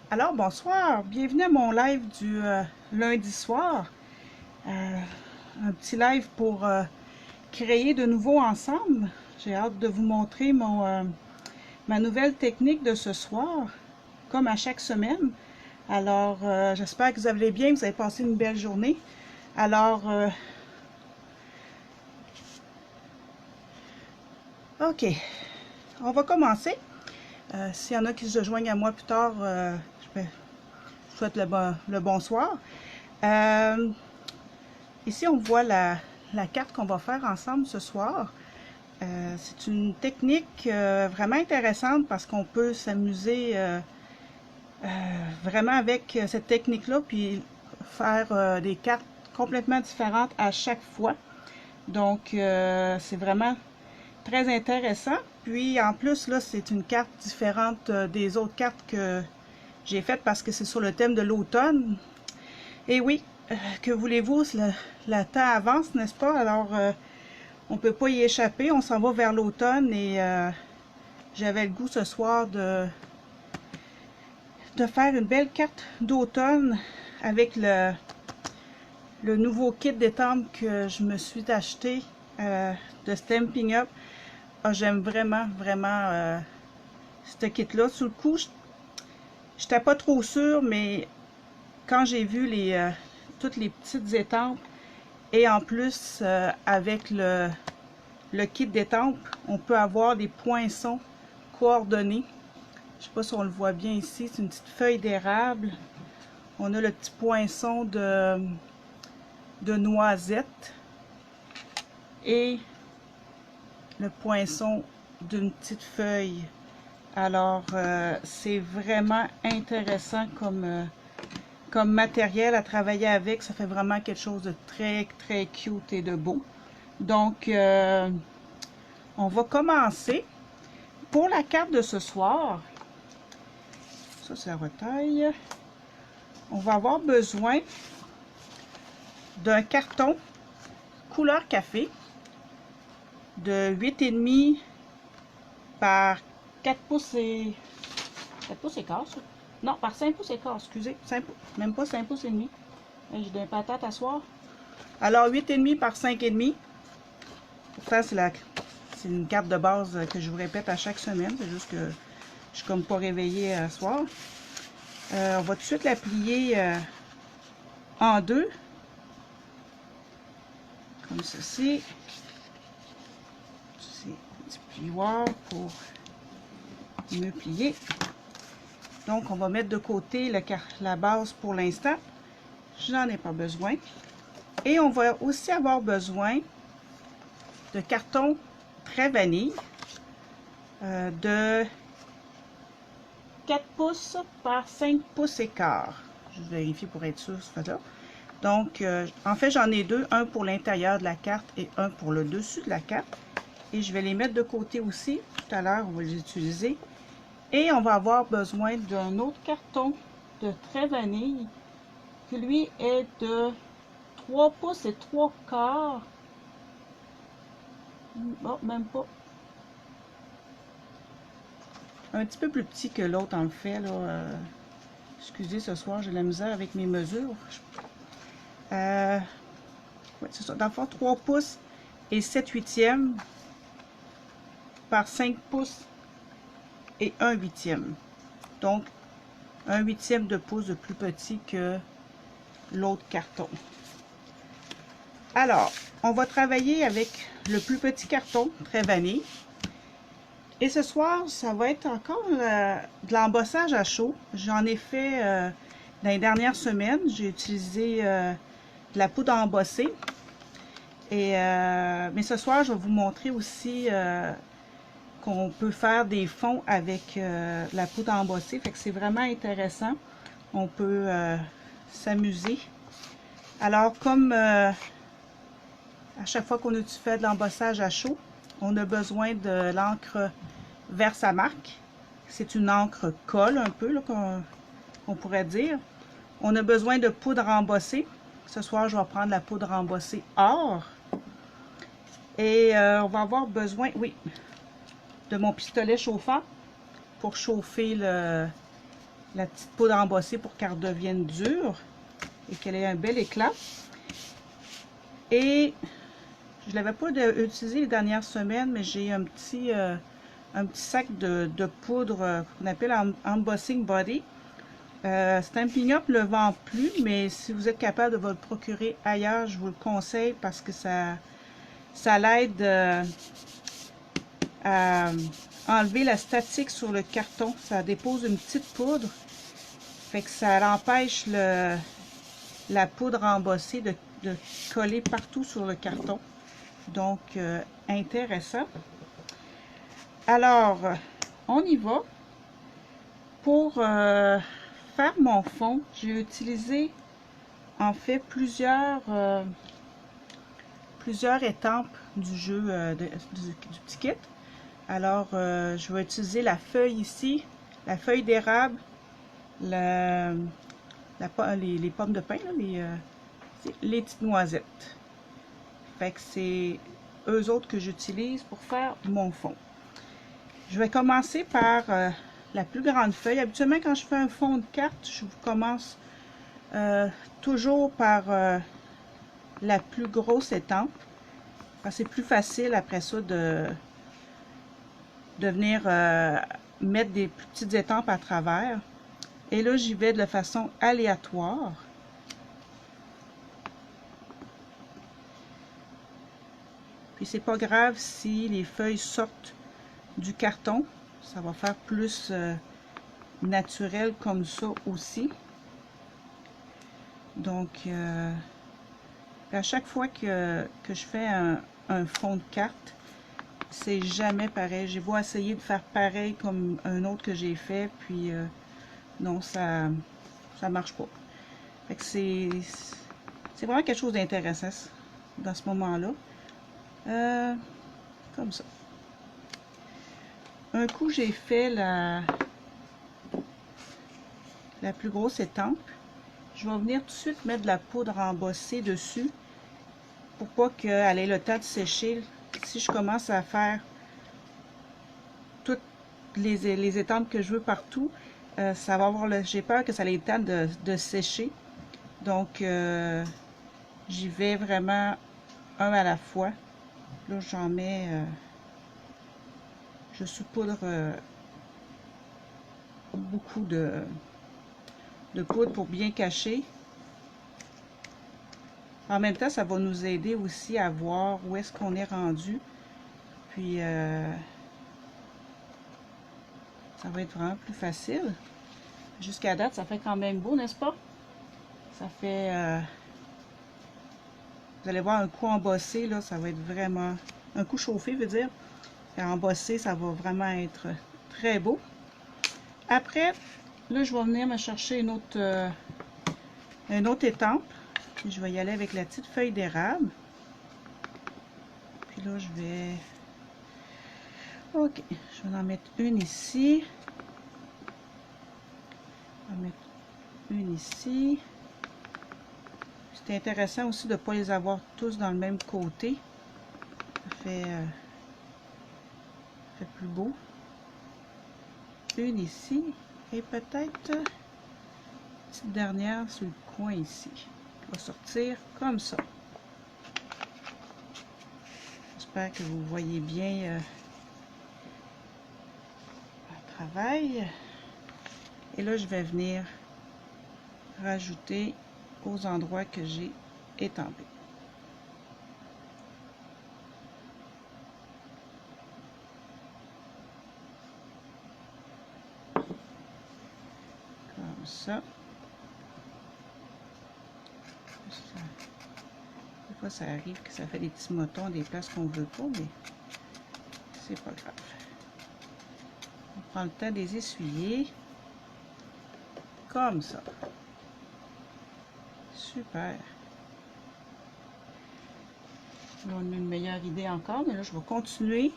Alors, bonsoir, bienvenue à mon live du lundi soir. Un petit live pour créer de nouveau ensemble. J'ai hâte de vous montrer ma nouvelle technique de ce soir, comme à chaque semaine. Alors, j'espère que vous allez bien, que vous avez passé une belle journée. Alors, ok, on va commencer. S'il y en a qui se joignent à moi plus tard, je souhaite le bonsoir. Ici, on voit la carte qu'on va faire ensemble ce soir. C'est une technique vraiment intéressante parce qu'on peut s'amuser vraiment avec cette technique-là, puis faire des cartes complètement différentes à chaque fois. Donc, c'est vraiment très intéressant. Puis, en plus, là, c'est une carte différente des autres cartes que j'ai faites parce que c'est sur le thème de l'automne. Et oui, que voulez-vous, le temps avance, n'est-ce pas? Alors, on ne peut pas y échapper, on s'en va vers l'automne et j'avais le goût ce soir de faire une belle carte d'automne avec le nouveau kit d'étampes que je me suis acheté de Stampin' Up. Ah, j'aime vraiment, vraiment ce kit-là. Sur le coup, je n'étais pas trop sûre, mais quand j'ai vu toutes les petites étampes et en plus avec le kit d'étampes, on peut avoir des poinçons coordonnés. Je ne sais pas si on le voit bien ici, c'est une petite feuille d'érable. On a le petit poinçon de noisette et le poinçon d'une petite feuille. Alors, c'est vraiment intéressant comme matériel à travailler avec. Ça fait vraiment quelque chose de très, très cute et de beau. Donc, on va commencer. Pour la carte de ce soir, ça c'est la retaille, on va avoir besoin d'un carton couleur café de 8,5 par 4 pouces et 4 pouces et quart, ça? Non, par 5 pouces et quart, excusez, 5 pouces, même pas 5 pouces et demi. J'ai des patates à soir. Alors 8,5 par 5,5. Pourtant, c'est une carte de base que je vous répète à chaque semaine. C'est juste que je suis comme pas réveillée à soir. On va tout de suite la plier en deux. Comme ceci. C'est un petit plioir pour mieux plier. Donc, on va mettre de côté la base pour l'instant. Je n'en ai pas besoin. Et on va aussi avoir besoin de carton très vanille de 4 pouces par 5 pouces et quart. Je vérifie pour être sûr ce fait-là. Donc, en fait, j'en ai deux. Un pour l'intérieur de la carte et un pour le dessus de la carte. Et je vais les mettre de côté aussi. Tout à l'heure, on va les utiliser. Et on va avoir besoin d'un autre carton de très vanille qui lui est de 3 pouces et 3 quarts. Oh, même pas. Un petit peu plus petit que l'autre en fait. Là, excusez, ce soir, j'ai de la misère avec mes mesures. Ouais, c'est ça. Dans le fond, 3 pouces et 7 huitièmes par 5 pouces et 1 huitième. Donc, 1 huitième de pouce de plus petit que l'autre carton. Alors, on va travailler avec le plus petit carton, très vanille. Et ce soir, ça va être encore de l'embossage à chaud. J'en ai fait dans les dernières semaines. J'ai utilisé de la poudre embossée. Mais ce soir, je vais vous montrer aussi qu'on peut faire des fonds avec la poudre embossée. Fait que c'est vraiment intéressant. On peut s'amuser. Alors, comme à chaque fois qu'on fait de l'embossage à chaud, on a besoin de l'encre Versamark. C'est une encre colle un peu, qu'on pourrait dire. On a besoin de poudre embossée. Ce soir, je vais prendre la poudre embossée or. Et on va avoir besoin, oui, de mon pistolet chauffant pour chauffer la petite poudre embossée pour qu'elle redevienne dure et qu'elle ait un bel éclat. Et je ne l'avais pas utilisé les dernières semaines, mais j'ai un petit sac de poudre qu'on appelle Embossing Body. Stampin' Up ne le vend plus, mais si vous êtes capable de vous le procurer ailleurs, je vous le conseille parce que ça l'aide à enlever la statique sur le carton. Ça dépose une petite poudre, fait que ça empêche la poudre embossée de coller partout sur le carton. Donc, intéressant. Alors, on y va. Pour faire mon fond, j'ai utilisé en fait plusieurs étampes du jeu du petit kit. Alors, je vais utiliser la feuille ici, la feuille d'érable, les pommes de pin, là, les petites noisettes. Fait que c'est eux autres que j'utilise pour faire mon fond. Je vais commencer par la plus grande feuille. Habituellement, quand je fais un fond de carte, je commence toujours par la plus grosse étampe. C'est plus facile après ça de venir mettre des plus petites étampes à travers. Et là, j'y vais de façon aléatoire. Puis c'est pas grave si les feuilles sortent du carton. Ça va faire plus naturel comme ça aussi. Donc, à chaque fois que je fais un fond de carte, c'est jamais pareil. J'ai beau essayer de faire pareil comme un autre que j'ai fait, puis non, ça marche pas. Fait que c'est vraiment quelque chose d'intéressant dans ce moment-là. Comme ça. Un coup, j'ai fait la plus grosse étampe. Je vais venir tout de suite mettre de la poudre embossée dessus pour pas qu'elle ait le temps de sécher. Si je commence à faire toutes les étampes que je veux partout, ça va avoir j'ai peur que ça ait le temps de sécher. Donc, j'y vais vraiment un à la fois. Là, j'en mets, je saupoudre beaucoup de poudre pour bien cacher. En même temps, ça va nous aider aussi à voir où est-ce qu'on est rendu. Puis, ça va être vraiment plus facile. Jusqu'à date, ça fait quand même beau, n'est-ce pas? Ça fait... vous allez voir un coup embossé, là, ça va être vraiment... Un coup chauffé, veut dire. Et embossé, ça va vraiment être très beau. Après, là, je vais venir me chercher une autre étampe. Puis je vais y aller avec la petite feuille d'érable. Puis là, je vais... Ok, je vais en mettre une ici. Je vais en mettre une ici. C'est intéressant aussi de ne pas les avoir tous dans le même côté. Ça fait plus beau. Une ici. Et peut-être une petite dernière sur le coin ici. Qui va sortir comme ça. J'espère que vous voyez bien le travail. Et là, je vais venir rajouter aux endroits que j'ai étampés. Comme ça. Des fois, ça arrive que ça fait des petits motons des places qu'on ne veut pas, mais c'est pas grave. On prend le temps de les essuyer. Comme ça. Super. Là, on a une meilleure idée encore, mais là, je vais continuer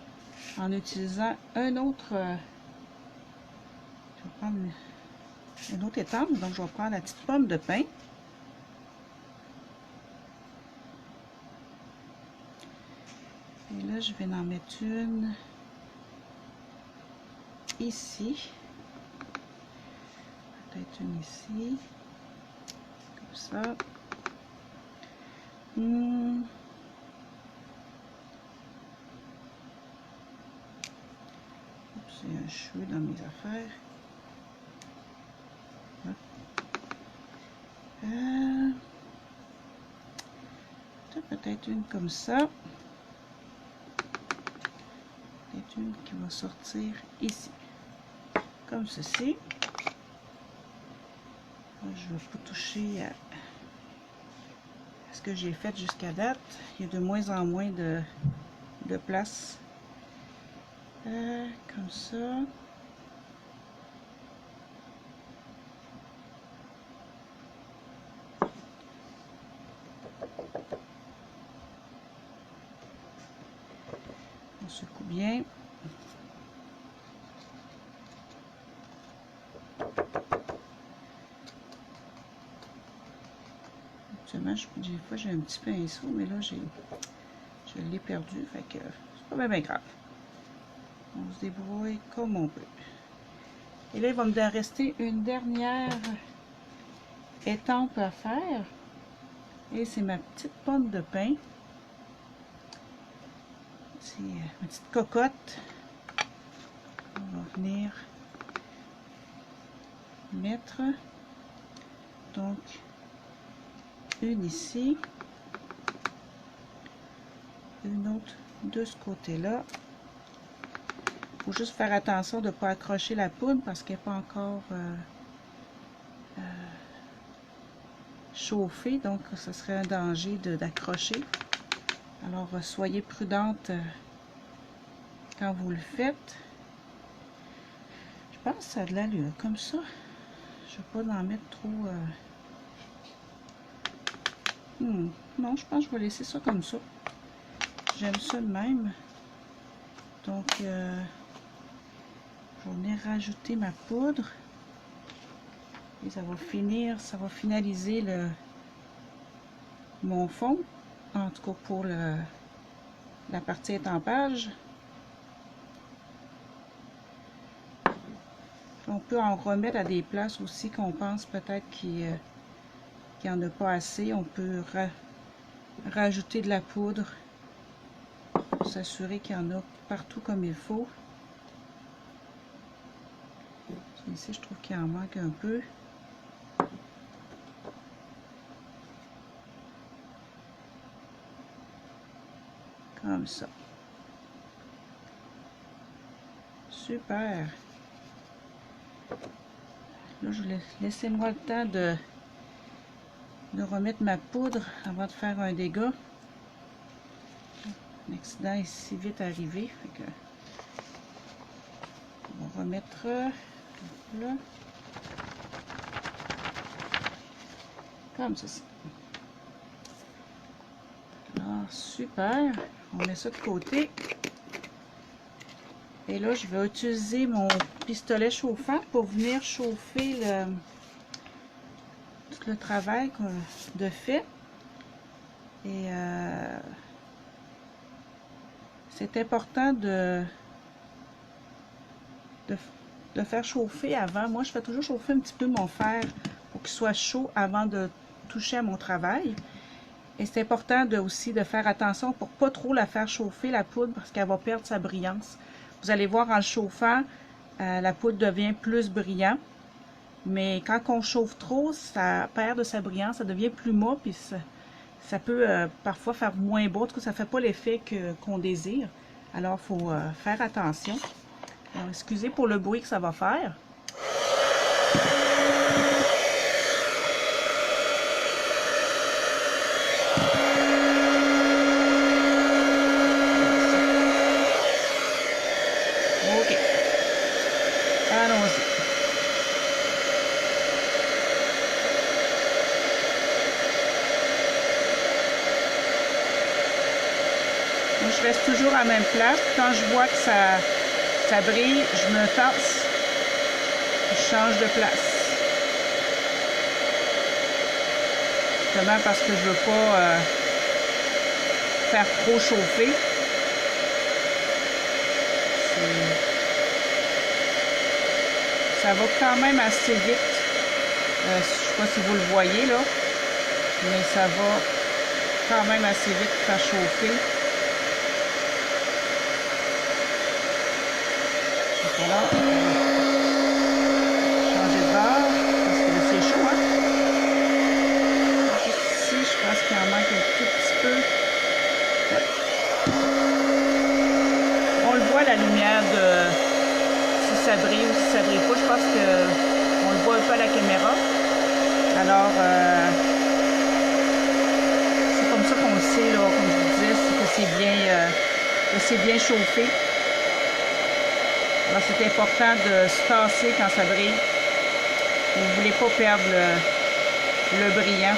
en utilisant un autre... je vais prendre une autre étampe, donc je vais prendre la petite pomme de pin. Et là, je vais en mettre une ici. Peut-être une ici. Comme ça. J'ai un cheveu dans mes affaires. Peut-être une comme ça. Peut-être une qui va sortir ici. Comme ceci. Je ne vais pas toucher à ce que j'ai fait jusqu'à date. Il y a de moins en moins de place. Comme ça. On secoue bien. Actuellement, des fois j'ai un petit pinceau, mais là je l'ai perdu, fait que c'est pas bien grave. On se débrouille comme on peut. Et là, il va me rester une dernière étampe à faire. Et c'est ma petite pomme de pin. C'est ma petite cocotte. On va venir mettre donc une ici, une autre de ce côté-là. Il faut juste faire attention de ne pas accrocher la poudre parce qu'elle n'est pas encore chauffée, donc ce serait un danger d'accrocher. Alors soyez prudente quand vous le faites. Je pense que ça a de l'allure comme ça. Je ne vais pas en mettre trop. Non, je pense que je vais laisser ça comme ça. J'aime ça de même. Donc, je vais venir rajouter ma poudre. Et ça va finaliser mon fond. En tout cas pour la partie étampage. On peut en remettre à des places aussi qu'on pense peut-être qu'il n'y en a pas assez. On peut rajouter de la poudre pour s'assurer qu'il y en a partout comme il faut. Ici, je trouve qu'il en manque un peu. Comme ça. Super. Là, laissez-moi le temps de remettre ma poudre avant de faire un dégât. L'accident est si vite arrivé. Fait que on va remettre là. Comme ceci. Alors, super. On met ça de côté. Et là, je vais utiliser mon pistolet chauffant pour venir chauffer tout le travail de fait. Et c'est important de faire chauffer avant. Moi, je fais toujours chauffer un petit peu mon fer pour qu'il soit chaud avant de toucher à mon travail. Et c'est important aussi de faire attention pour pas trop la faire chauffer, la poudre, parce qu'elle va perdre sa brillance. Vous allez voir, en le chauffant, la poudre devient plus brillante. Mais quand on chauffe trop, ça perd de sa brillance, ça devient plus mat, puis ça peut parfois faire moins beau. En tout cas, ça ne fait pas l'effet qu'on désire. Alors, il faut faire attention. Alors, excusez pour le bruit que ça va faire. OK. Allons-y. Moi, je reste toujours à la même place. Quand je vois que ça brille, je me tasse. Je change de place. Justement parce que je veux pas faire trop chauffer. Ça va quand même assez vite. Je ne sais pas si vous le voyez là, mais ça va quand même assez vite faire chauffer. Voilà. Changer de bord parce que c'est chaud, hein? Ici, je pense qu'il en manque un tout petit peu. Ouais. On le voit la lumière de si ça brille ou si ça brille pas. Je pense que on le voit un peu à la caméra. Alors, c'est comme ça qu'on le sait, là, comme je vous disais, que c'est bien chauffé. Alors, c'est important de se tasser quand ça brille. Vous ne voulez pas perdre le brillant.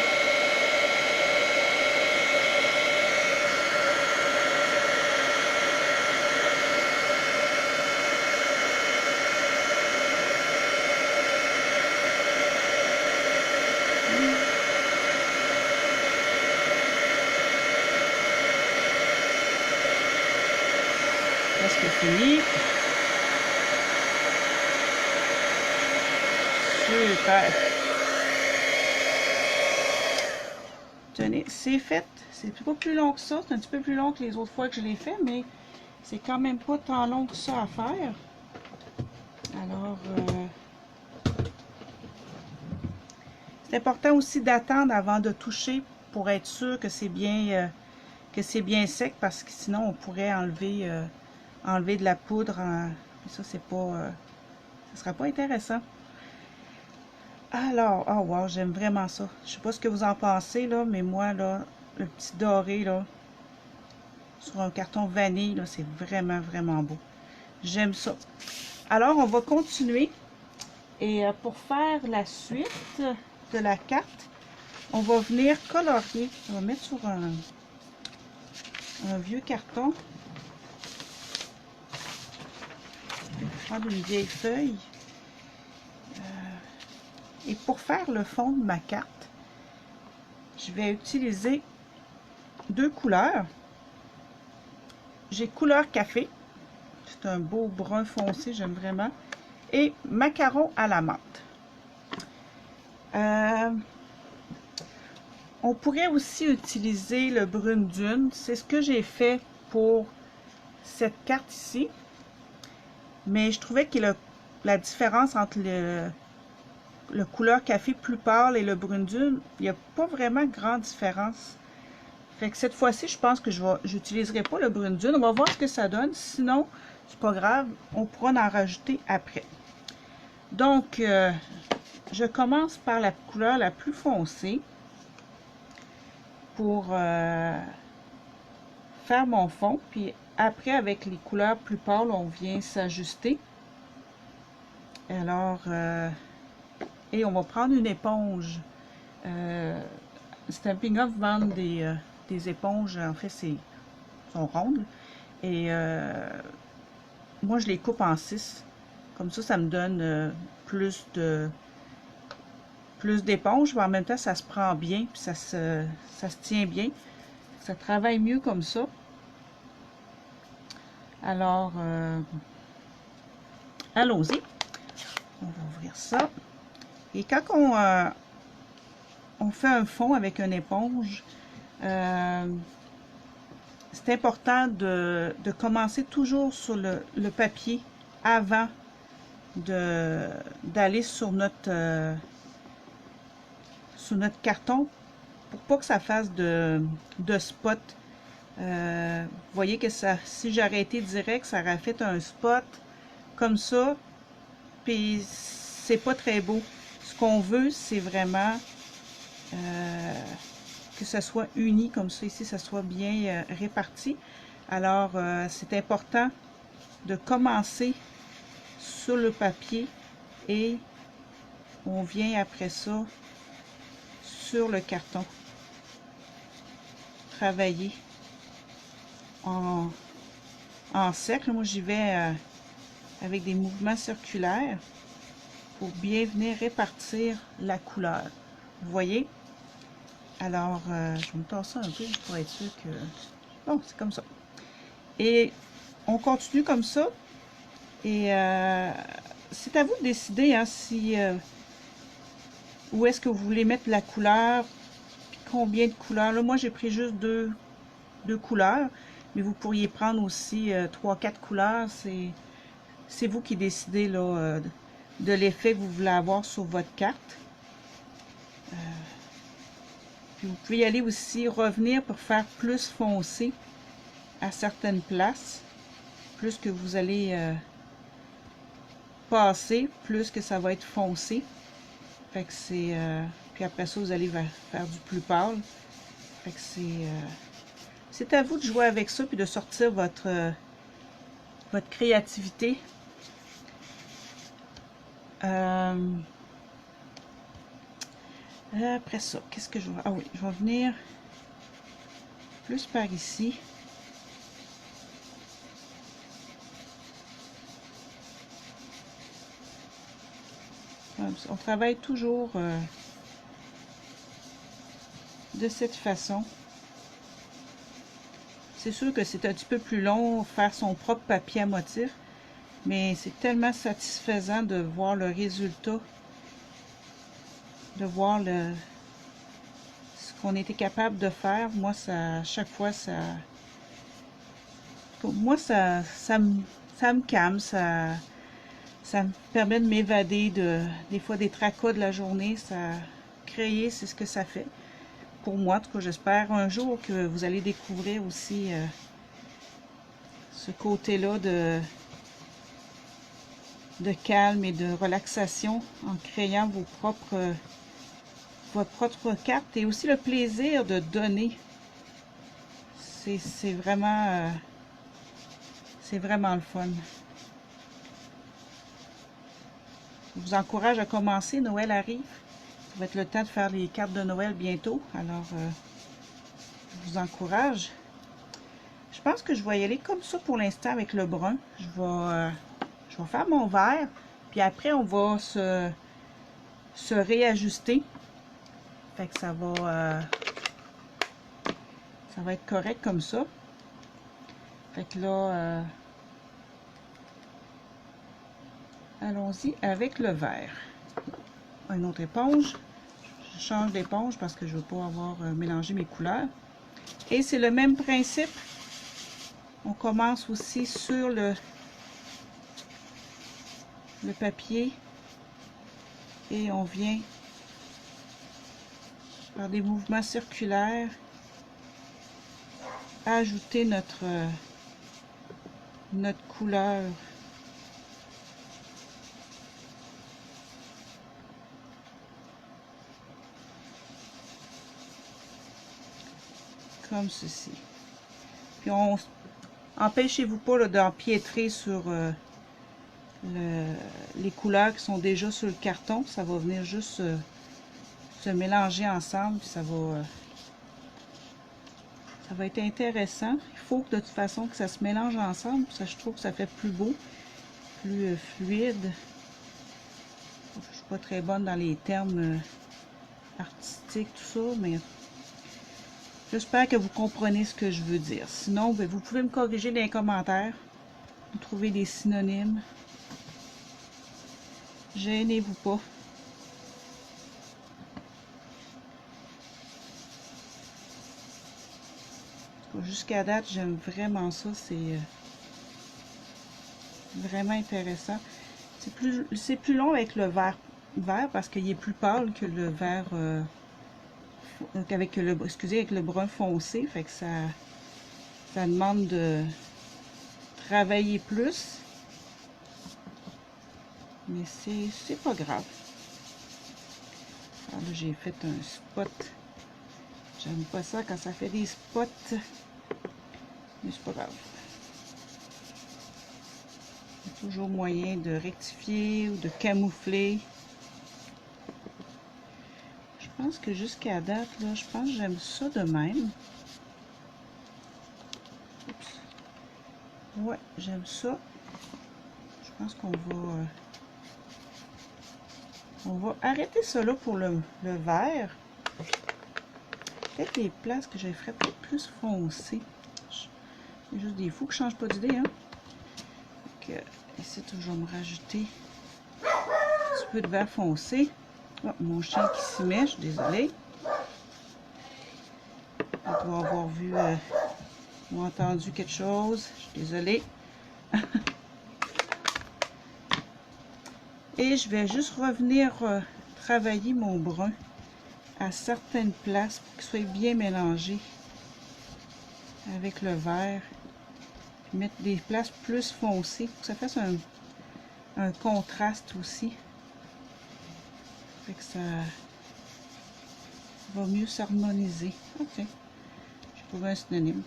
Presque fini. Super. Tenez, c'est fait. C'est pas plus long que ça. C'est un petit peu plus long que les autres fois que je l'ai fait, mais c'est quand même pas tant long que ça à faire. Alors, c'est important aussi d'attendre avant de toucher pour être sûr que c'est bien sec, parce que sinon on pourrait enlever de la poudre. Et ça, c'est pas, ça sera pas intéressant. Alors, oh wow, j'aime vraiment ça. Je sais pas ce que vous en pensez, là, mais moi, là, le petit doré, là, sur un carton vanille, là, c'est vraiment, vraiment beau. J'aime ça. Alors, on va continuer. Et pour faire la suite de la carte, on va venir colorier. On va mettre sur un vieux carton. Je vais prendre une vieille feuille. Et pour faire le fond de ma carte, je vais utiliser deux couleurs. J'ai couleur café. C'est un beau brun foncé, j'aime vraiment. Et macaron à la menthe. On pourrait aussi utiliser le brune dune. C'est ce que j'ai fait pour cette carte ici. Mais je trouvais que la différence entre le couleur café plus pâle et le brune dune, il n'y a pas vraiment grande différence. Fait que cette fois-ci, je pense que j'utiliserai pas le brune dune. On va voir ce que ça donne. Sinon, c'est pas grave, on pourra en rajouter après. Donc, je commence par la couleur la plus foncée pour faire mon fond. Puis après, avec les couleurs plus pâles, on vient s'ajuster. Alors, et on va prendre une éponge. Stampin' Up vend des éponges, en fait, sont rondes. Et moi, je les coupe en 6. Comme ça me donne plus d'éponges, mais en même temps, ça se prend bien, puis ça se tient bien. Ça travaille mieux comme ça. Alors, allons-y. On va ouvrir ça. Et quand on fait un fond avec une éponge, c'est important de commencer toujours sur le papier avant d'aller sur notre carton, pour pas que ça fasse de spot. Vous voyez que si j'aurais été direct, ça aurait fait un spot comme ça, puis c'est pas très beau. Ce qu'on veut, c'est vraiment que ça soit uni comme ça ici, ça soit bien réparti. Alors, c'est important de commencer sur le papier et on vient après ça sur le carton travailler en cercle. Moi, j'y vais avec des mouvements circulaires pour bien venir répartir la couleur. Vous voyez? Alors, je vais me tasser un peu pour être sûr que... Bon, c'est comme ça. Et on continue comme ça. Et c'est à vous de décider hein, si où est-ce que vous voulez mettre la couleur, puis combien de couleurs. Là, moi, j'ai pris juste deux couleurs, mais vous pourriez prendre aussi 3-4 couleurs. C'est vous qui décidez là, de l'effet que vous voulez avoir sur votre carte. Puis vous pouvez y aller aussi, revenir pour faire plus foncé à certaines places. Plus que vous allez passer, plus que ça va être foncé. Fait que c'est... puis après ça, vous allez faire du plus pâle. Fait que c'est à vous de jouer avec ça, puis de sortir votre créativité. Après ça, qu'est-ce que je vais... Ah oui, je vais venir plus par ici. On travaille toujours de cette façon. C'est sûr que c'est un petit peu plus long faire son propre papier à motif, mais c'est tellement satisfaisant de voir le résultat, de voir ce qu'on était capable de faire. Moi, ça, à chaque fois, ça me calme, ça me permet de m'évader des fois des tracas de la journée. Créer, c'est ce que ça fait. Pour moi, en tout cas, j'espère un jour que vous allez découvrir aussi ce côté-là de calme et de relaxation en créant votre propre carte, et aussi le plaisir de donner. C'est vraiment le fun. Je vous encourage à commencer. Noël arrive. Ça va être le temps de faire les cartes de Noël bientôt. Alors, je vous encourage. Je pense que je vais y aller comme ça pour l'instant avec le brun. Je vais faire mon vert. Puis après, on va se réajuster. Fait que ça va être correct comme ça. Fait que là, allons-y avec le vert. Une autre éponge. Je change d'éponge parce que je ne veux pas avoir mélangé mes couleurs. Et c'est le même principe. On commence aussi sur le papier et on vient par des mouvements circulaires ajouter notre couleur. Comme ceci. Puis empêchez-vous pas d'empiétrer sur les couleurs qui sont déjà sur le carton. Ça va venir juste se mélanger ensemble. Puis ça va être intéressant. Il faut que de toute façon que ça se mélange ensemble. Ça, je trouve que ça fait plus beau, plus fluide. Je suis pas très bonne dans les termes artistiques, tout ça, mais j'espère que vous comprenez ce que je veux dire. Sinon, vous pouvez me corriger dans les commentaires. Vous trouvez des synonymes. Gênez-vous pas. Jusqu'à date, j'aime vraiment ça. C'est vraiment intéressant. C'est plus long avec le vert parce qu'il est plus pâle que le vert avec le brun foncé. Fait que ça demande de travailler plus. Mais c'est pas grave. Alors là, j'ai fait un spot. J'aime pas ça quand ça fait des spots. Mais c'est pas grave. Il y a toujours moyen de rectifier ou de camoufler. Je pense que jusqu'à date, là, je pense que j'aime ça de même. Oups. Ouais, j'aime ça. Je pense qu'on va arrêter ça là pour le vert. Peut-être les places que je ferais peut-être plus foncé. Il y a juste des fous qui ne changent pas d'idée. Hein? Donc, ici, je vais me rajouter un petit peu de vert foncé. Oh, mon chien qui s'y met, je suis désolée. Il doit avoir vu ou entendu quelque chose. Je suis désolée. Et je vais juste revenir travailler mon brun à certaines places pour qu'il soit bien mélangé avec le vert. Puis mettre des places plus foncées pour que ça fasse un contraste aussi. Fait que ça va mieux s'harmoniser. Ok, j'ai trouvé un synonyme.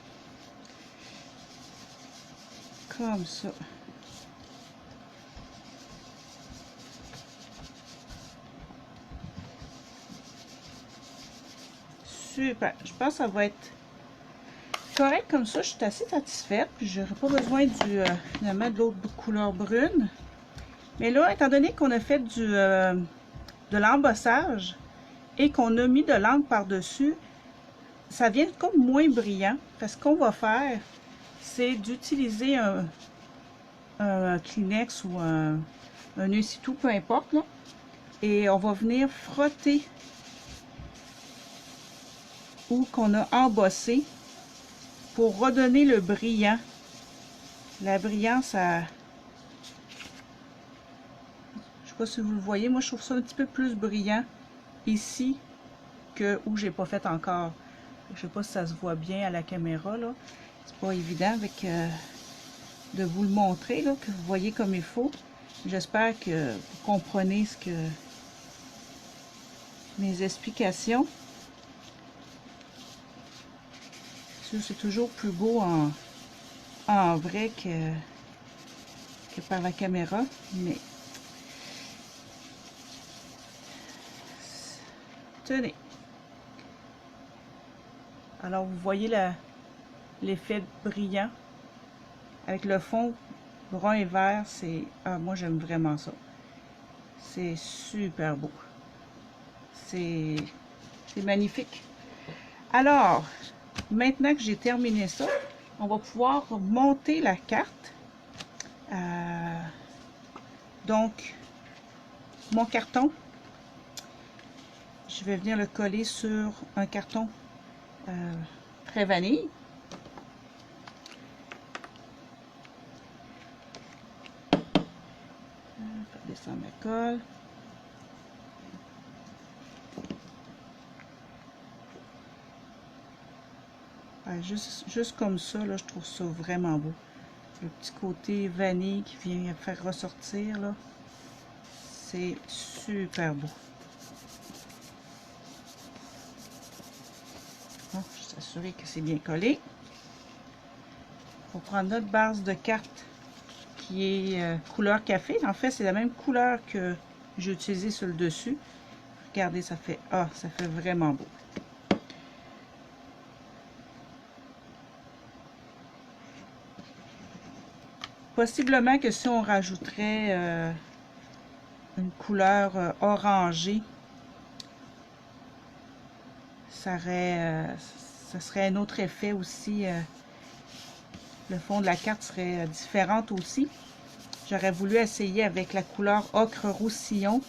Comme ça. Super. Je pense que ça va être correct comme ça. Je suis assez satisfaite. Puis j'aurais pas besoin finalement de l'autre couleur brune. Mais là, étant donné qu'on a fait de l'embossage et qu'on a mis de l'encre par-dessus, ça vient comme moins brillant. Parce qu'on va faire, c'est d'utiliser un Kleenex ou un essuie-tout, peu importe, là. Et on va venir frotter où qu'on a embossé pour redonner le brillant. La brillance, je sais pas si vous le voyez, moi je trouve ça un petit peu plus brillant ici que où j'ai pas fait encore. Je sais pas si ça se voit bien à la caméra là. C'est pas évident avec de vous le montrer là, que vous voyez comme il faut. J'espère que vous comprenez mes explications. C'est toujours plus beau en vrai que par la caméra, mais tenez. Alors vous voyez l'effet brillant avec le fond brun et vert. C'est moi j'aime vraiment ça. C'est super beau. C'est magnifique. Alors maintenant que j'ai terminé ça, on va pouvoir monter la carte. Donc, mon carton, je vais venir le coller sur un carton très vanille. Je vais descendre ma colle. Juste comme ça, là, je trouve ça vraiment beau. Le petit côté vanille qui vient faire ressortir, là. C'est super beau. Bon, je vais s'assurer que c'est bien collé. On va prendre notre base de carte qui est couleur café. En fait, c'est la même couleur que j'ai utilisée sur le dessus. Regardez, ça fait vraiment beau. Possiblement que si on rajouterait une couleur orangée, ça serait un autre effet aussi. Le fond de la carte serait différente aussi. J'aurais voulu essayer avec la couleur ocre roussillon,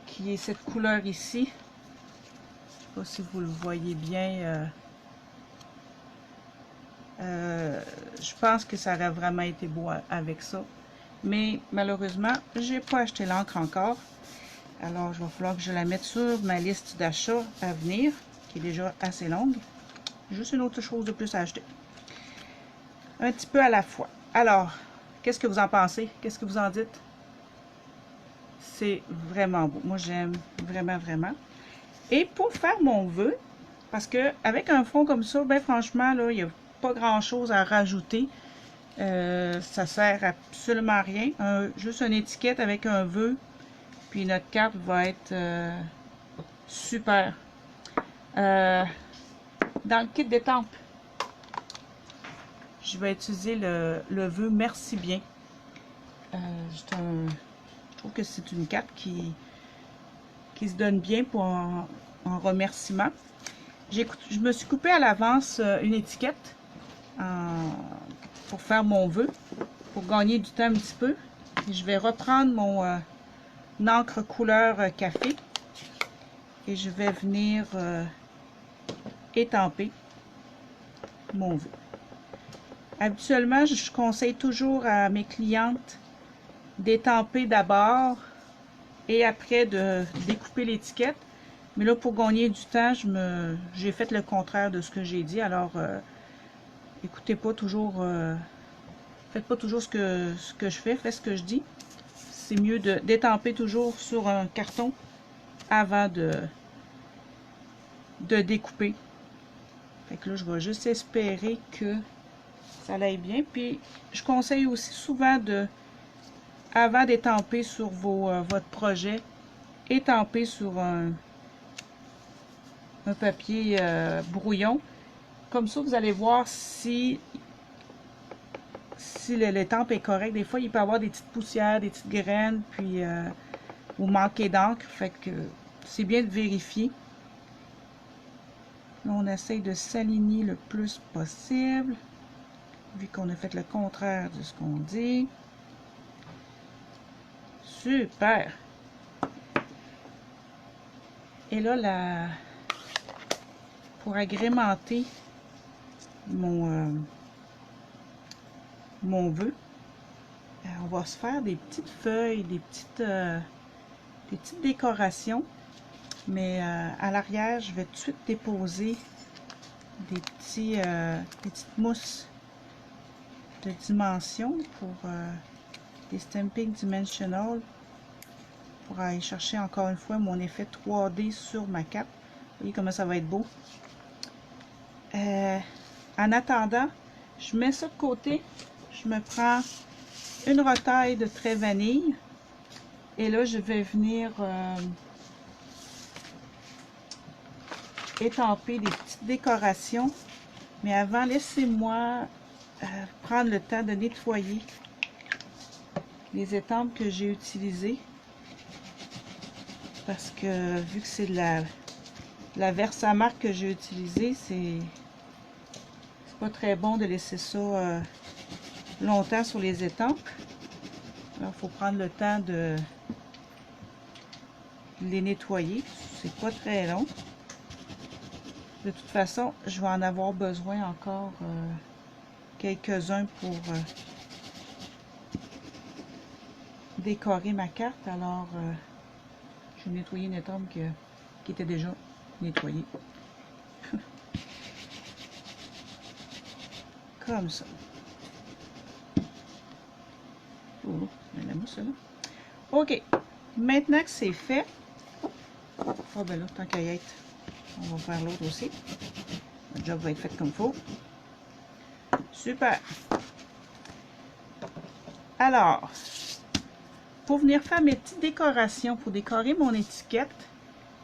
qui est cette couleur ici. Je ne sais pas si vous le voyez bien. Je pense que ça aurait vraiment été beau avec ça. Mais malheureusement, j'ai pas acheté l'encre encore. Alors, il va falloir que je la mette sur ma liste d'achats à venir, qui est déjà assez longue. Juste une autre chose de plus à acheter. Un petit peu à la fois. Alors, qu'est-ce que vous en pensez? Qu'est-ce que vous en dites? C'est vraiment beau. Moi, j'aime vraiment, vraiment. Et pour faire mon vœu, parce que avec un fond comme ça, ben franchement, là, il n'y a pas grand-chose à rajouter. Ça sert absolument à rien. Juste une étiquette avec un vœu. Puis notre carte va être super. Dans le kit d'étampe, je vais utiliser le vœu Merci bien. Je trouve que c'est une carte qui se donne bien pour en remerciement. Je me suis coupé à l'avance une étiquette pour faire mon vœu, pour gagner du temps un petit peu. Et je vais reprendre mon encre couleur café et je vais venir étamper mon vœu. Habituellement, je conseille toujours à mes clientes d'étamper d'abord et après de découper l'étiquette. Mais là, pour gagner du temps, j'ai fait le contraire de ce que j'ai dit. Alors, écoutez pas toujours, faites pas toujours ce que je fais, faites ce que je dis. C'est mieux d'étamper toujours sur un carton avant de découper. Fait que là, je vais juste espérer que ça aille bien. Puis, je conseille aussi souvent avant d'étamper sur votre projet, étamper sur un papier brouillon. Comme ça, vous allez voir si l'étampe est correcte. Des fois, il peut y avoir des petites poussières, des petites graines, puis ou manquer d'encre. Fait que c'est bien de vérifier. Là, on essaye de s'aligner le plus possible, vu qu'on a fait le contraire de ce qu'on dit. Super! Et là, pour agrémenter mon vœu, on va se faire des petites feuilles, des petites décorations. Mais à l'arrière, je vais tout de suite déposer des petites mousses de dimension pour des Stampin' Dimensional, pour aller chercher encore une fois mon effet 3D sur ma carte. Vous voyez comment ça va être beau. En attendant, je mets ça de côté. Je me prends une retaille de trait vanille. Et là, je vais venir étamper des petites décorations. Mais avant, laissez-moi prendre le temps de nettoyer les étampes que j'ai utilisées. Parce que vu que c'est de la Versamark que j'ai utilisée, c'est pas très bon de laisser ça longtemps sur les étampes. Alors, il faut prendre le temps de les nettoyer. C'est pas très long. De toute façon, je vais en avoir besoin encore quelques-uns pour décorer ma carte. Alors, je vais nettoyer une étampe qui était déjà nettoyée. Comme ça. Oh, il y a la mousse là. OK. Maintenant que c'est fait, oh ben là, tant qu'à y être, on va faire l'autre aussi. Le job va être fait comme il faut. Super. Alors, pour venir faire mes petites décorations, pour décorer mon étiquette,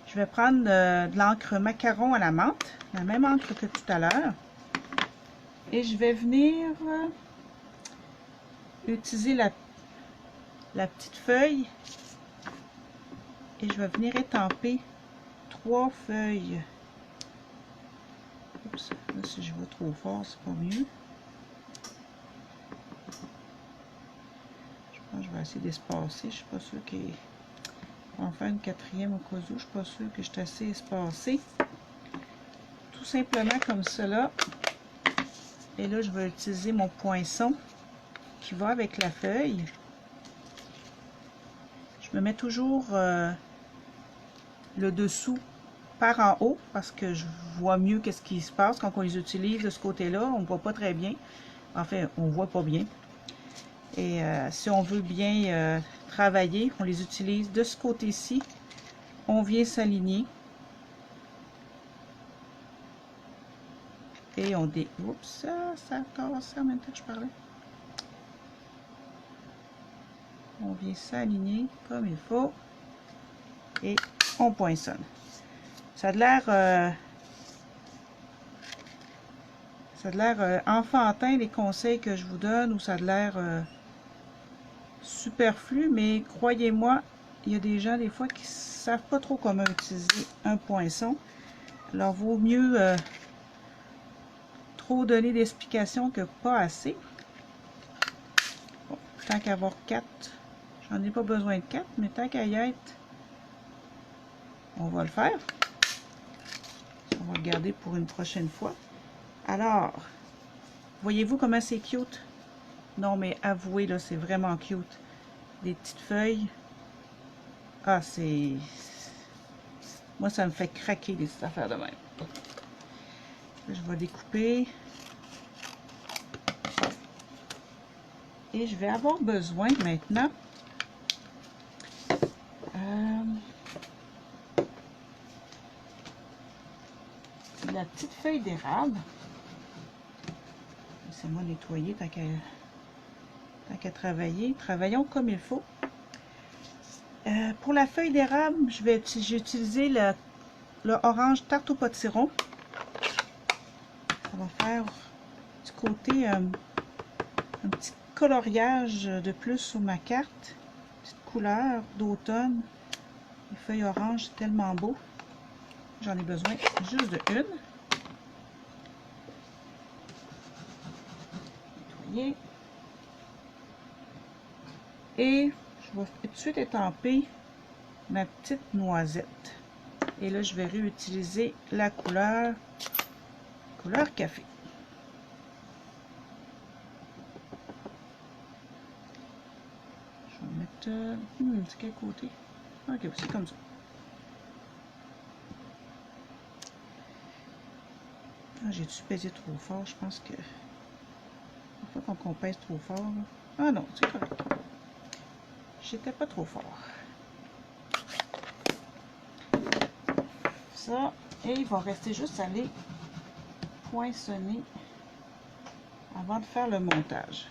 je vais prendre de l'encre macaron à la menthe, la même encre que tout à l'heure. Et je vais venir utiliser la petite feuille et je vais venir étamper 3 feuilles. Oups, là, si je vais trop fort, c'est pas mieux. Je pense que je vais essayer d'espacer. Je suis pas sûre qu'il va en faire une quatrième au cas où. Je suis pas sûre que je suis assez espacée. Tout simplement comme cela. Et là, je vais utiliser mon poinçon qui va avec la feuille. Je me mets toujours le dessous par en haut parce que je vois mieux qu'est-ce qui se passe quand on les utilise de ce côté-là. On ne voit pas très bien. Enfin, on ne voit pas bien. Et si on veut bien travailler, on les utilise de ce côté-ci. On vient s'aligner. Et on dé... Oups, ça a cassé en même temps que je parlais. On vient s'aligner comme il faut. Et on poinçonne. Ça a l'air enfantin les conseils que je vous donne, ou ça a l'air superflu, mais croyez-moi, il y a des gens des fois qui savent pas trop comment utiliser un poinçon. Alors vaut mieux trop donner d'explications que pas assez. Bon, tant qu'à avoir 4, j'en ai pas besoin de 4, mais tant qu'à y être, on va le faire. On va le garder pour une prochaine fois. Alors, voyez-vous comment c'est cute? Non, mais avouez, là, c'est vraiment cute. Des petites feuilles. Ah, c'est... Moi, ça me fait craquer des petites affaires de même. Je vais découper. Et je vais avoir besoin maintenant de la petite feuille d'érable. Laissez-moi nettoyer tant qu'à travailler. Travaillons comme il faut. Pour la feuille d'érable, j'ai utilisé le orange tarte au potiron. Ça va faire du côté un petit coloriage de plus sur ma carte. Petite couleur d'automne. Les feuilles oranges, c'est tellement beau. J'en ai besoin juste de une. Nettoyer. Et je vais tout de suite étamper ma petite noisette. Et là, je vais réutiliser la couleur café. Je vais mettre... c'est quel côté? Ok, c'est comme ça. Ah, j'ai-tu pesé trop fort? Je pense que... Il faut qu'on pèse trop fort. Là. Ah non, c'est correct. J'étais pas trop fort. Ça, et il va rester juste à les poinçonner avant de faire le montage.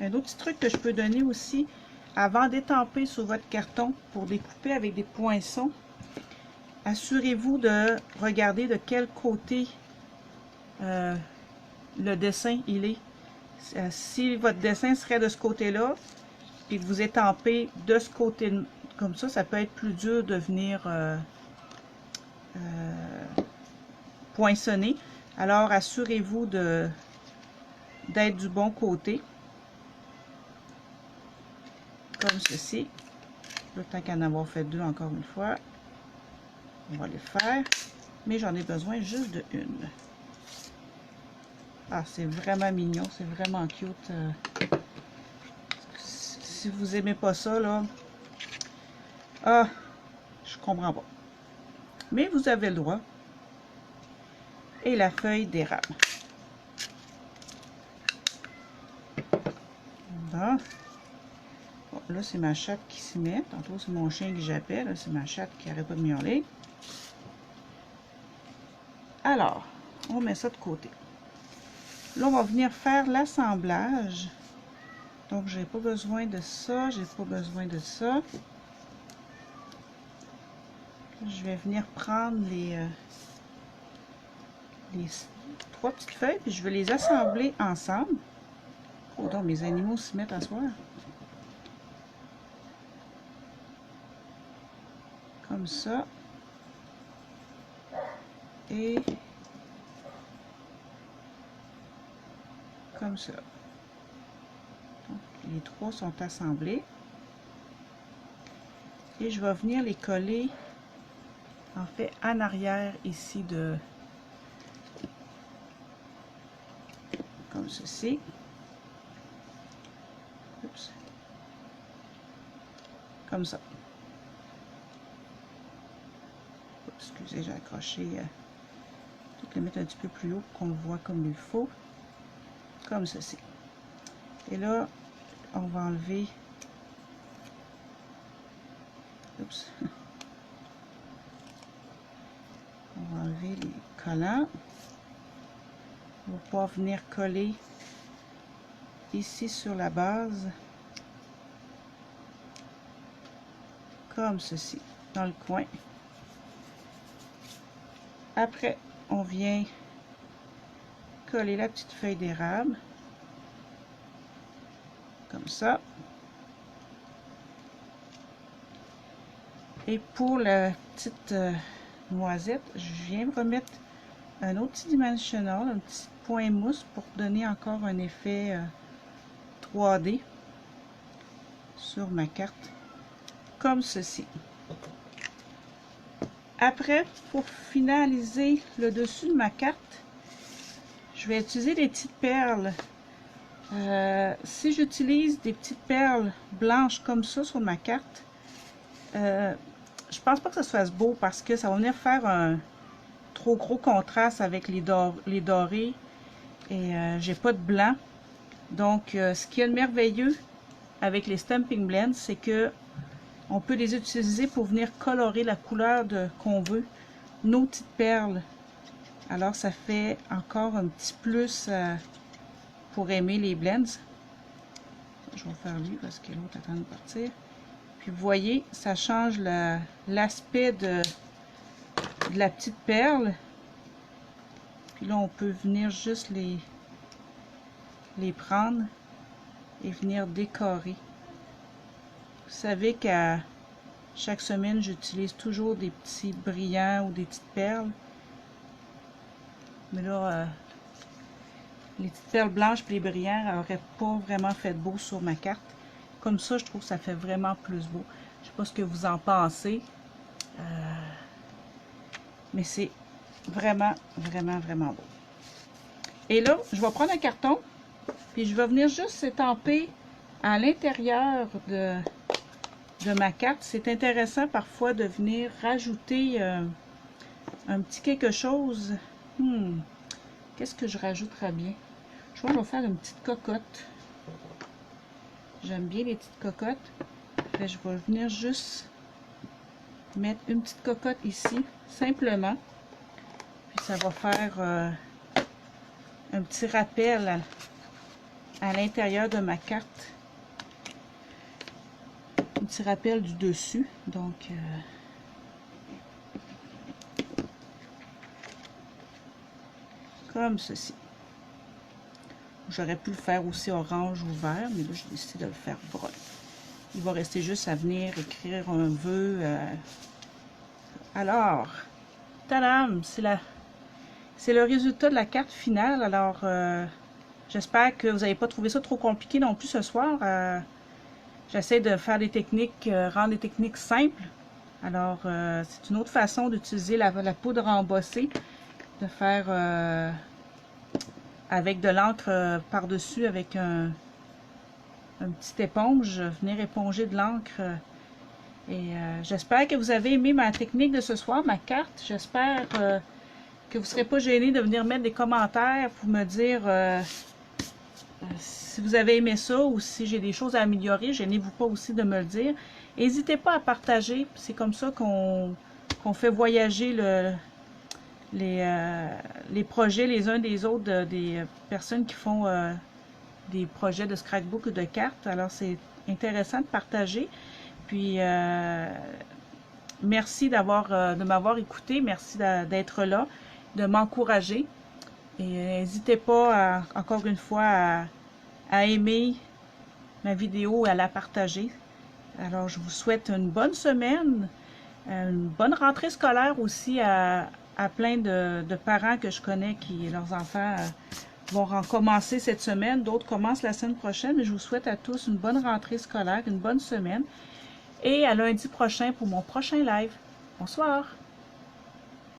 Un autre petit truc que je peux donner aussi, avant d'étamper sur votre carton pour découper avec des poinçons, assurez-vous de regarder de quel côté le dessin il est. Si votre dessin serait de ce côté-là, et que vous étampez de ce côté comme ça peut être plus dur de venir poinçonner. Alors assurez-vous d'être du bon côté. Comme ceci. Le temps qu'en avoir fait deux encore une fois. On va les faire. Mais j'en ai besoin juste de une. Ah, c'est vraiment mignon. C'est vraiment cute. Si vous aimez pas ça, là. Ah, je comprends pas. Mais vous avez le droit. Et la feuille d'érable. Bon. Bon, là, c'est ma chatte qui s'y met. Tantôt, c'est mon chien que j'appelle. Là, c'est ma chatte qui n'arrête pas de miauler. Alors, on met ça de côté. Là, on va venir faire l'assemblage. Donc, j'ai pas besoin de ça. J'ai pas besoin de ça. Je vais venir prendre les 3 petites feuilles. Puis, je vais les assembler ensemble. Oh, donc, mes animaux s'y mettent à soir. Comme ça. Et comme ça. Donc, les 3 sont assemblés. Et je vais venir les coller en fait en arrière ici de comme ceci. Oups. Comme ça. Oups, excusez, j'ai accroché. Je vais le mettre un petit peu plus haut pour qu'on le voit comme il faut. Comme ceci. Et là, on va enlever. Oups. On va enlever les collants. On va pouvoir venir coller ici sur la base. Comme ceci. Dans le coin. Après, on vient coller la petite feuille d'érable. Comme ça. Et pour la petite noisette, je viens me remettre un autre petit dimensionnel, un petit point mousse pour donner encore un effet 3D sur ma carte. comme ceci. Après, pour finaliser le dessus de ma carte, je vais utiliser des petites perles. Si j'utilise des petites perles blanches comme ça sur ma carte, je pense pas que ça se fasse beau parce que ça va venir faire un trop gros contraste avec les dorés et j'ai pas de blanc. Donc, ce qui est merveilleux avec les Stampin' Blends, c'est que on peut les utiliser pour venir colorer la couleur qu'on veut, nos petites perles. Alors, ça fait encore un petit plus pour aimer les blends. Je vais faire lui parce que l'autre attend de partir. Puis, vous voyez, ça change l'aspect de la petite perle. Puis là, on peut venir juste les prendre et venir décorer. Vous savez qu'à chaque semaine, j'utilise toujours des petits brillants ou des petites perles. Mais là, les petites perles blanches et les brillants n'auraient pas vraiment fait beau sur ma carte. Comme ça, je trouve que ça fait vraiment plus beau. Je ne sais pas ce que vous en pensez. Mais c'est vraiment, vraiment, vraiment beau. Et là, je vais prendre un carton. Puis je vais venir juste s'étamper à l'intérieur de ma carte. C'est intéressant parfois de venir rajouter un petit quelque chose. Qu'est-ce que je rajouterais bien? Je vais faire une petite cocotte. J'aime bien les petites cocottes. Fait, je vais venir juste mettre une petite cocotte ici, simplement. Puis ça va faire un petit rappel à l'intérieur de ma carte. Un petit rappel du dessus. Donc, comme ceci. J'aurais pu le faire aussi orange ou vert, mais là, j'ai décidé de le faire brun. Il va rester juste à venir écrire un vœu. Alors, tadam! C'est le résultat de la carte finale. Alors, j'espère que vous n'avez pas trouvé ça trop compliqué non plus ce soir. J'essaie de faire des techniques, rendre des techniques simples. Alors, c'est une autre façon d'utiliser la poudre embossée, de faire avec de l'encre par-dessus, avec un petit éponge, venir éponger de l'encre. Et j'espère que vous avez aimé ma technique de ce soir, ma carte. J'espère que vous ne serez pas gênés de venir mettre des commentaires pour me dire si vous avez aimé ça ou si j'ai des choses à améliorer. Gênez-vous pas aussi de me le dire. N'hésitez pas à partager. C'est comme ça qu'on fait voyager les projets les uns des autres des personnes qui font des projets de scrapbook ou de cartes. Alors, c'est intéressant de partager. Puis, merci de m'avoir écouté. Merci d'être là, de m'encourager. Et n'hésitez pas, encore une fois, à aimer ma vidéo et à la partager. Alors, je vous souhaite une bonne semaine, une bonne rentrée scolaire aussi à plein de parents que je connais qui, leurs enfants vont recommencer cette semaine. D'autres commencent la semaine prochaine. Mais je vous souhaite à tous une bonne rentrée scolaire, une bonne semaine. Et à lundi prochain pour mon prochain live. Bonsoir!